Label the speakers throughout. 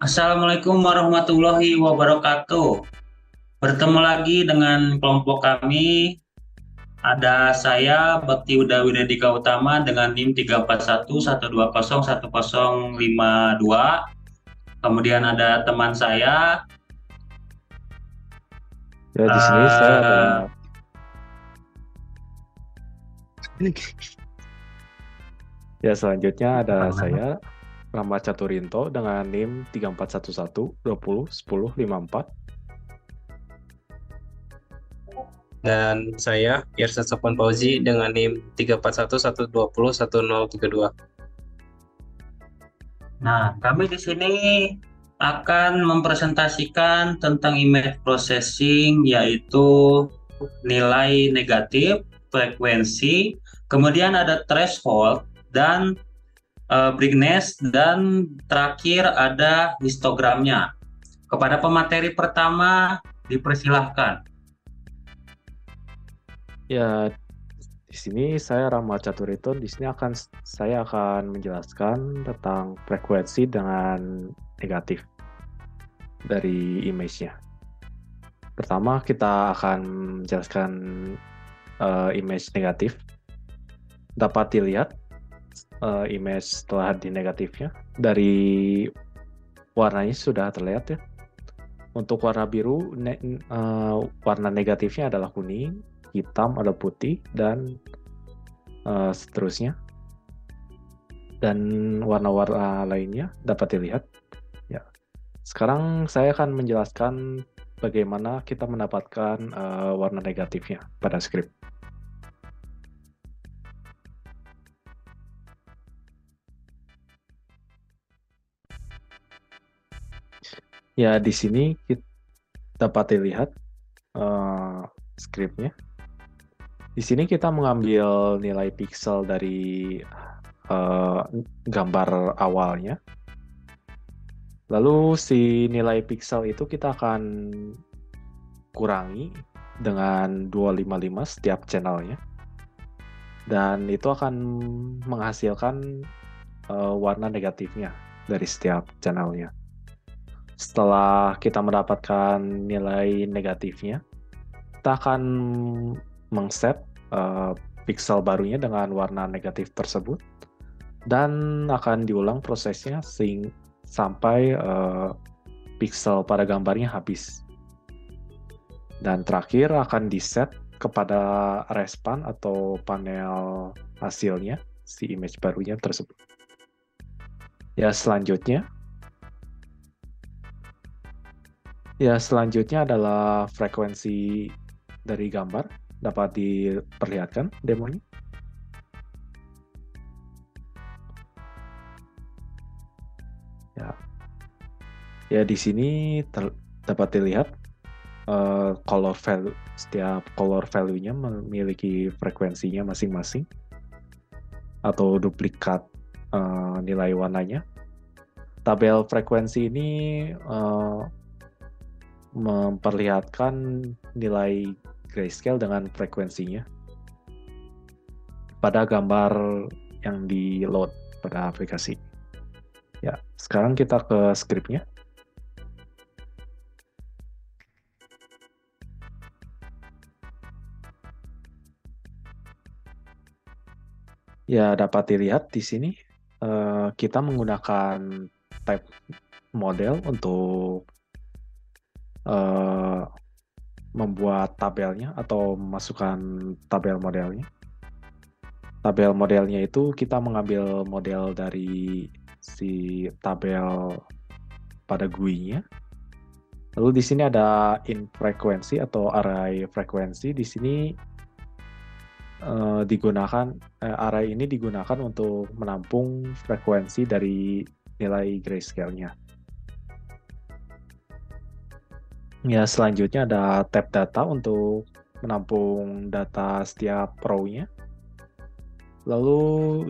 Speaker 1: Assalamualaikum warahmatullahi wabarakatuh. Bertemu lagi dengan kelompok kami. Ada saya, Bakti Uda Widadika Utama dengan NIM 34112011052. Kemudian ada teman saya,
Speaker 2: Ya, di sini saya adalah
Speaker 1: eh,
Speaker 2: ya selanjutnya ada
Speaker 1: apa namanya?
Speaker 2: saya Rahmat Caturinto dengan NIM 3411 20 10 54.
Speaker 3: Dan saya Irsyad Sofwan Fauzi dengan NIM 34112011032.
Speaker 1: Nah, kami di sini akan mempresentasikan tentang image processing, yaitu nilai negatif, frekuensi, kemudian ada threshold, dan brightness, dan terakhir ada histogramnya. Kepada pemateri pertama, dipersilahkan.
Speaker 2: Ya, di sini saya Rahmat Caturinto. Di sini saya akan menjelaskan tentang frekuensi dengan negatif dari image-nya. Pertama, kita akan menjelaskan image negatif. Dapat dilihat image setelah di negatifnya. Dari warnanya sudah terlihat ya. Untuk warna biru, warna negatifnya adalah kuning, hitam ada putih, dan seterusnya. Dan warna-warna lainnya dapat dilihat. Ya. Sekarang saya akan menjelaskan bagaimana kita mendapatkan warna negatifnya pada script. Ya, di sini kita dapat dilihat scriptnya. Di sini kita mengambil nilai pixel dari gambar awalnya. Lalu si nilai pixel itu kita akan kurangi dengan 255 setiap channelnya. Dan itu akan menghasilkan warna negatifnya dari setiap channelnya. Setelah kita mendapatkan nilai negatifnya, kita akan mengset pixel barunya dengan warna negatif tersebut dan akan diulang prosesnya sampai pixel pada gambarnya habis. Dan terakhir akan di-set kepada respan atau panel hasilnya si image barunya tersebut. Ya, selanjutnya adalah frekuensi dari gambar. Dapat diperlihatkan demonya. Ya, di sini dapat dilihat color value. Setiap color value-nya memiliki frekuensinya masing-masing atau duplikat nilai warnanya. Tabel frekuensi ini memperlihatkan nilai grayscale dengan frekuensinya pada gambar yang di-load pada aplikasi. Ya, sekarang kita ke script-nya. Ya, dapat dilihat di sini kita menggunakan type model untuk membuat tabelnya atau memasukkan tabel modelnya. Tabel modelnya itu kita mengambil model dari si tabel pada GUI-nya. Lalu di sini ada in frekuensi atau array frekuensi. Di sini array ini digunakan untuk menampung frekuensi dari nilai grayscale-nya. Ya, selanjutnya ada tab data untuk menampung data setiap row-nya. Lalu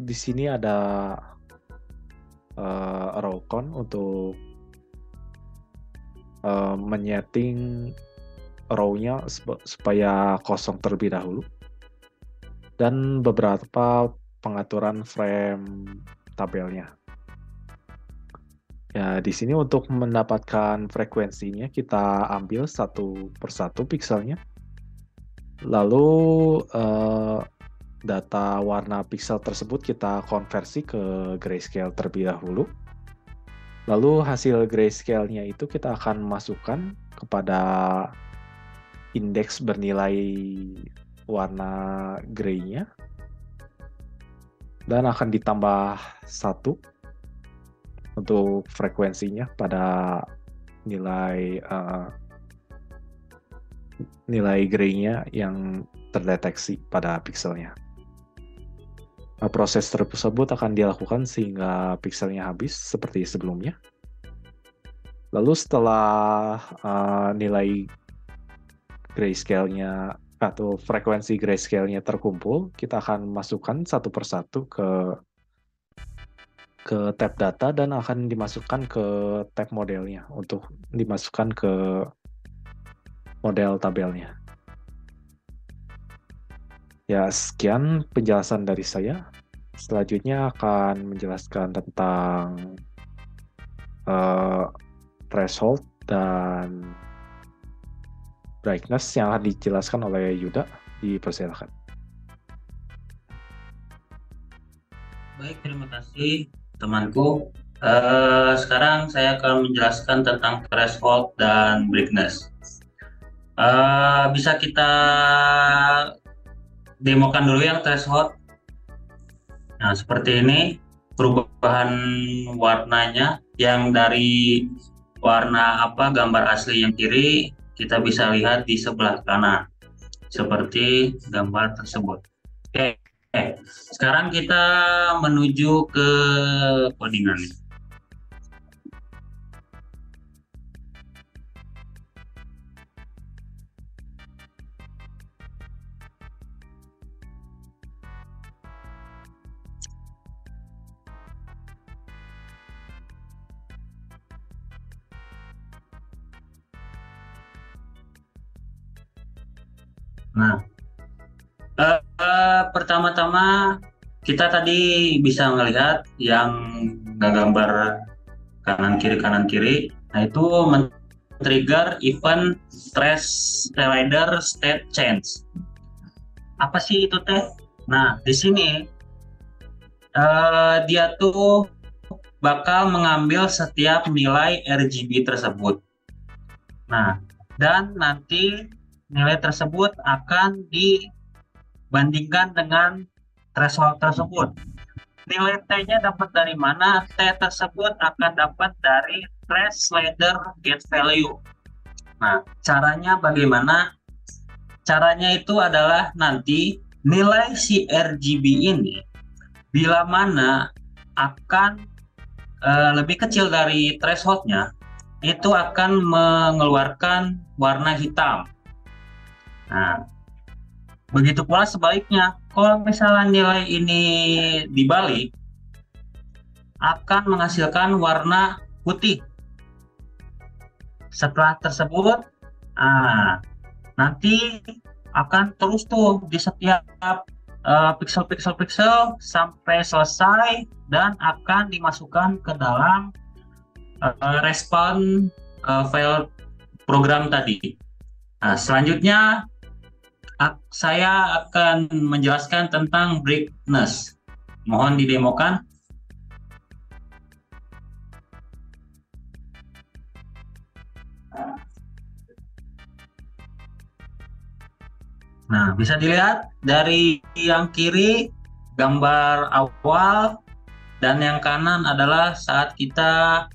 Speaker 2: di sini ada row count untuk menyeting row-nya supaya kosong terlebih dahulu. Dan beberapa pengaturan frame tabelnya. Ya, di sini untuk mendapatkan frekuensinya kita ambil satu persatu pikselnya. Lalu data warna piksel tersebut kita konversi ke grayscale terlebih dahulu. Lalu hasil grayscale-nya itu kita akan masukkan kepada indeks bernilai warna gray-nya. Dan akan ditambah 1 untuk frekuensinya pada nilai nilai gray-nya yang terdeteksi pada pikselnya. Proses tersebut akan dilakukan sehingga pikselnya habis seperti sebelumnya. Lalu setelah nilai grayscale-nya atau frekuensi grayscale-nya terkumpul, kita akan masukkan satu persatu ke tab data dan akan dimasukkan ke tab modelnya untuk dimasukkan ke model tabelnya. Ya, sekian penjelasan dari saya. Selanjutnya akan menjelaskan tentang threshold dan brightness yang akan dijelaskan oleh Yuda. Dipersilakan.
Speaker 1: Baik, terima kasih temanku. Sekarang saya akan menjelaskan tentang threshold dan brightness. Bisa kita demokan dulu yang threshold. Nah, seperti ini perubahan warnanya yang dari warna gambar asli yang kiri kita bisa lihat di sebelah kanan seperti gambar tersebut. Oke. Sekarang kita menuju ke codingan. Nah, pertama-tama kita tadi bisa melihat yang gambar kanan kiri. Nah, itu men-trigger event trace slider state change. Apa sih itu teh? Nah, di sini dia tuh bakal mengambil setiap nilai RGB tersebut. Nah, dan nanti nilai tersebut akan dibandingkan dengan threshold tersebut. Nilai T-nya dapat dari mana? T tersebut akan dapat dari trace slider get value. Nah, caranya bagaimana? Caranya itu adalah nanti nilai si RGB ini bila mana akan lebih kecil dari thresholdnya, itu akan mengeluarkan warna hitam. Nah, begitu pula sebaliknya, kalau misalnya nilai ini dibalik, akan menghasilkan warna putih. Setelah tersebut, nanti akan terus tuh di setiap pixel sampai selesai dan akan dimasukkan ke dalam respon file program tadi. Nah, selanjutnya saya akan menjelaskan tentang brightness. Mohon didemokan. Nah, bisa dilihat dari yang kiri gambar awal dan yang kanan adalah saat kita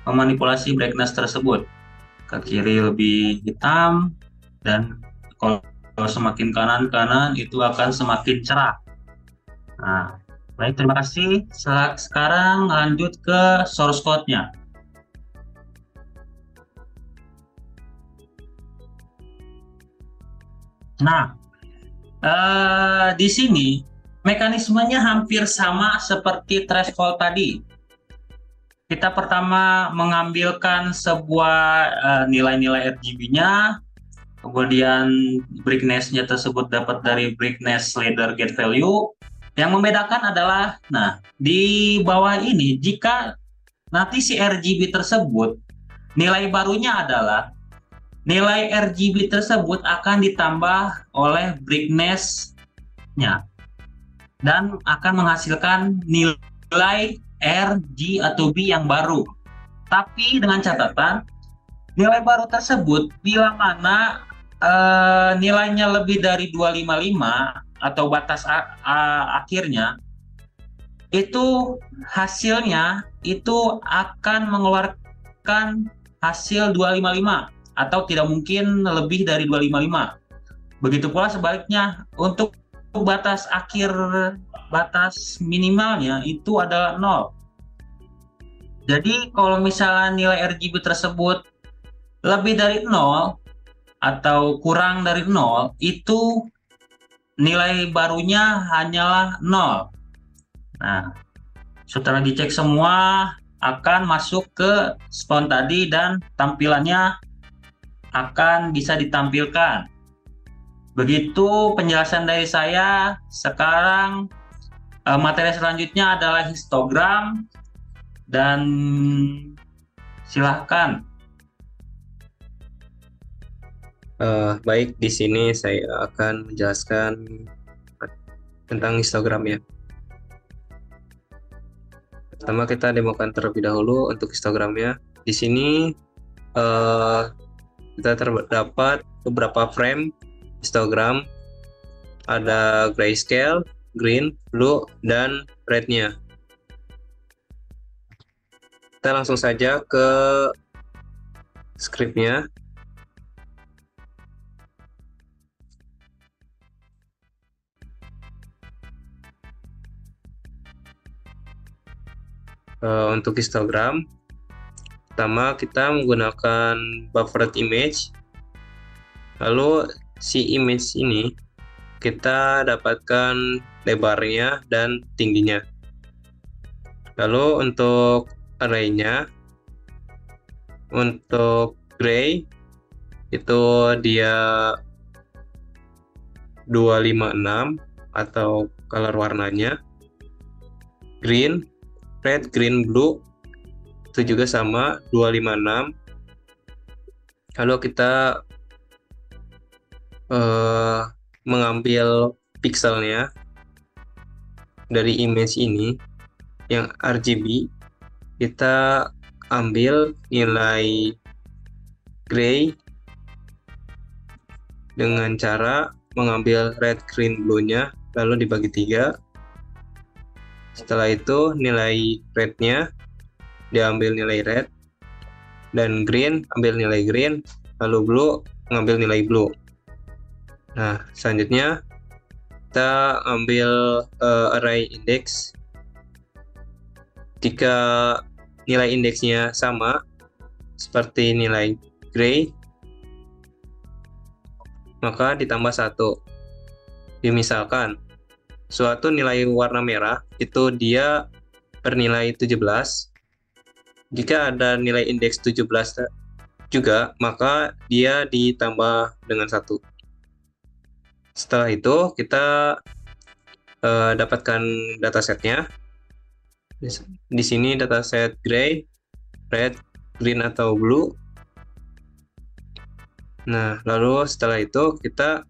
Speaker 1: memanipulasi brightness tersebut. Ke kiri lebih hitam dan kalau semakin kanan itu akan semakin cerah. Nah, baik, terima kasih. Sekarang lanjut ke source code-nya. Nah, di sini mekanismenya hampir sama seperti threshold tadi. Kita pertama mengambilkan sebuah nilai-nilai RGB-nya, kemudian brightness-nya tersebut dapat dari brightness slider get value. Yang membedakan adalah, nah, di bawah ini jika nanti si RGB tersebut, nilai barunya adalah nilai RGB tersebut akan ditambah oleh brightness-nya dan akan menghasilkan nilai R, G, atau B yang baru. Tapi dengan catatan, nilai baru tersebut bila mana nilainya lebih dari 255 atau batas akhirnya, itu hasilnya itu akan mengeluarkan hasil 255 atau tidak mungkin lebih dari 255. Begitu pula sebaliknya, untuk batas akhir, batas minimalnya itu adalah 0. Jadi kalau misalnya nilai RGB tersebut lebih dari 0 atau kurang dari 0, itu nilai barunya hanyalah 0. Nah, setelah dicek semua, akan masuk ke spawn tadi dan tampilannya akan bisa ditampilkan. Begitu penjelasan dari saya. Sekarang materi selanjutnya adalah histogram, dan silahkan.
Speaker 3: Baik, di sini saya akan menjelaskan tentang histogram ya. Pertama kita demokan terlebih dahulu untuk histogramnya. Di sini kita terdapat beberapa frame histogram. Ada grayscale, green, blue, dan red-nya. Kita langsung saja ke script-nya. Untuk histogram, pertama kita menggunakan buffered image. Lalu si image ini kita dapatkan lebarnya dan tingginya. Lalu untuk array-nya, untuk gray itu dia 256 atau color warnanya. Green, red, green, blue itu juga sama 256. Lalu kita mengambil pixelnya dari image ini yang RGB. Kita ambil nilai gray dengan cara mengambil red, green, blue-nya lalu dibagi 3. Setelah itu nilai red-nya diambil nilai red, dan green ambil nilai green, lalu blue mengambil nilai blue. Nah, selanjutnya kita ambil array index. Jika nilai indeksnya sama seperti nilai gray, maka ditambah 1. Misalkan suatu nilai warna merah itu dia bernilai 17. Jika ada nilai indeks 17 juga, maka dia ditambah dengan 1. Setelah itu kita dapatkan datasetnya. Di sini dataset gray, red, green atau blue. Nah, lalu setelah itu kita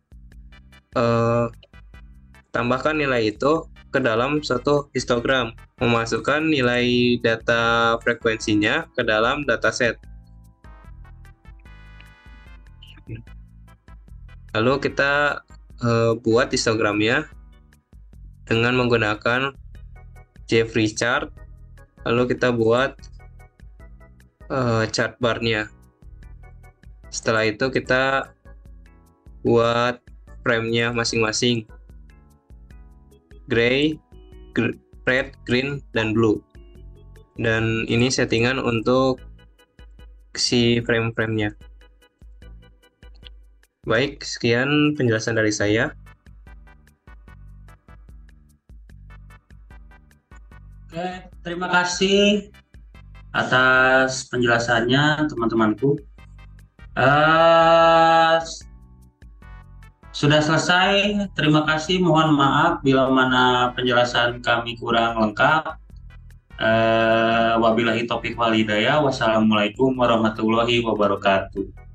Speaker 3: tambahkan nilai itu ke dalam suatu histogram, memasukkan nilai data frekuensinya ke dalam dataset. Lalu kita buat histogramnya dengan menggunakan Jeffrey chart. Lalu kita buat chart bar-nya. Setelah itu kita buat frame-nya masing-masing. Gray, red, green, dan blue. Dan ini settingan untuk si frame-frame-nya. Baik, sekian penjelasan dari saya.
Speaker 1: Oke, terima kasih atas penjelasannya, teman-temanku. Sudah selesai. Terima kasih. Mohon maaf bila mana penjelasan kami kurang lengkap. Wabillahi taufiq wal hidayah. Wassalamualaikum warahmatullahi wabarakatuh.